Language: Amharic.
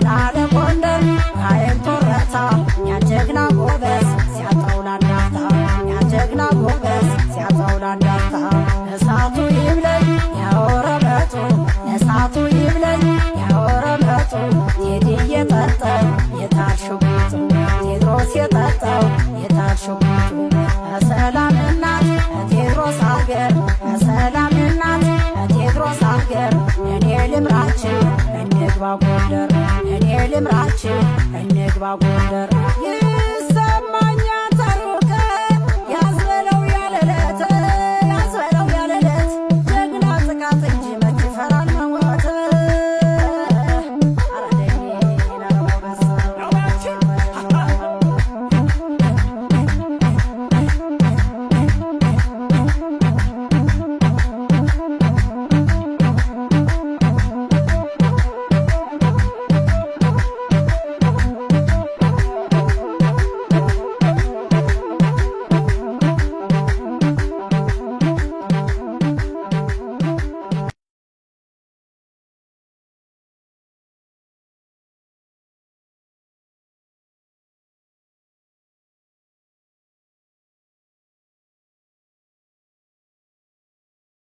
ምናለ ጎንደር አይን ተረታ ያጀግና ጎበዝ ሲያጣው ላንዳፍታ ያጀግና ጎበዝ ሲያጣው ላንዳፍታ እሳቱ ይብለኝ ያወረመጡ እሳቱ ይብለኝ ያወረመጡ ቴዲ የጠጣው የታሽጉት ቴድሮስ የጠጣው የታሽጉት ሰላም እናት ቴድሮስ አገር ሰላም እናት ቴድሮስ አገር እኔ ልምራችሁ እንግባ ጎንደር እኔ ልምራችሁ እንግባ ጎንደር ይሰማኝ